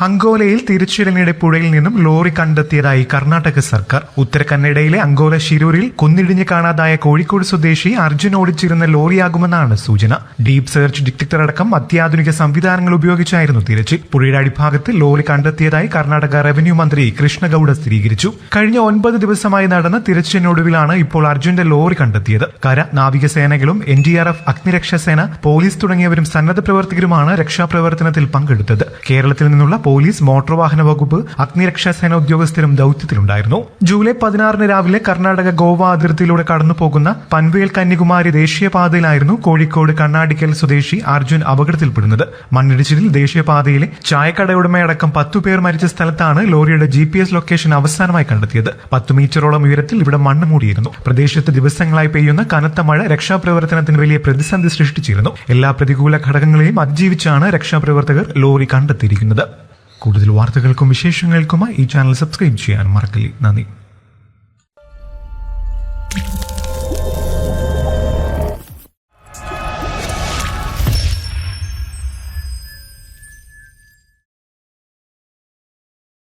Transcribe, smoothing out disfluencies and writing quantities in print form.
അങ്കോലയിൽ തിരുച്ചിറങ്ങിയുടെ പുഴയിൽ നിന്നും ലോറി കണ്ടെത്തിയതായി കർണാടക സർക്കാർ. ഉത്തര കന്നഡയിലെ അങ്കോല ശിരൂരിൽ കുന്നിടിഞ്ഞ് കാണാതായ കോഴിക്കോട് സ്വദേശി അർജുൻ ഓടിച്ചിരുന്ന ലോറിയാകുമെന്നാണ് സൂചന. ഡീപ് സെർച്ച് ഡിറ്റക്ടർ അടക്കം അത്യാധുനിക സംവിധാനങ്ങൾ ഉപയോഗിച്ചായിരുന്നു തിരച്ചിൽ. പുഴയുടെ അടിഭാഗത്ത് ലോറി കണ്ടെത്തിയതായി കർണാടക റവന്യൂ മന്ത്രി കൃഷ്ണഗൌഡ സ്ഥിരീകരിച്ചു. കഴിഞ്ഞ 9 ദിവസമായി നടന്ന തിരച്ചിലിനൊടുവിലാണ് ഇപ്പോൾ അർജുന്റെ ലോറി കണ്ടെത്തിയത്. കര, നാവികസേനകളും NDRF, അഗ്നിരക്ഷാസേന, പോലീസ് തുടങ്ങിയവരും സന്നദ്ധ പ്രവർത്തകരുമാണ് രക്ഷാപ്രവർത്തനത്തിൽ പങ്കെടുത്തത്. കേരളത്തിൽ നിന്നുള്ള പോലീസ്, മോട്ടോർ വാഹന വകുപ്പ്, അഗ്നിരക്ഷാസേന ഉദ്യോഗസ്ഥരും ദൌത്യത്തിലുണ്ടായിരുന്നു. ജൂലൈ 16 രാവിലെ കർണാടക ഗോവ അതിർത്തിയിലൂടെ കടന്നുപോകുന്ന പൻവേൽ കന്യാകുമാരി ദേശീയപാതയിലായിരുന്നു കോഴിക്കോട് കണ്ണാടിക്കൽ സ്വദേശി അർജുൻ അപകടത്തിൽപ്പെടുന്നത്. മണ്ണിടിച്ചിലിൽ ദേശീയപാതയിലെ ചായക്കടയുടമയടക്കം 10 പേർ മരിച്ച സ്ഥലത്താണ് ലോറിയുടെ GPS ലൊക്കേഷൻ അവസാനമായി കണ്ടെത്തിയത്. 10 മീറ്ററോളം ഉയരത്തിൽ ഇവിടെ മണ്ണ് മൂടിയിരുന്നു. പ്രദേശത്ത് ദിവസങ്ങളായി പെയ്യുന്ന കനത്ത മഴ രക്ഷാപ്രവർത്തനത്തിന് വലിയ പ്രതിസന്ധി സൃഷ്ടിച്ചിരുന്നു. എല്ലാ പ്രതികൂല ഘടകങ്ങളെയും അതിജീവിച്ചാണ് രക്ഷാപ്രവർത്തകർ ലോറി കണ്ടെത്തിയിരിക്കുന്നത്. കൂടുതൽ വാർത്തകൾക്കും വിശേഷങ്ങൾക്കുമായി ഈ ചാനൽ സബ്സ്ക്രൈബ് ചെയ്യാൻ മറക്കല്ലേ. നന്ദി.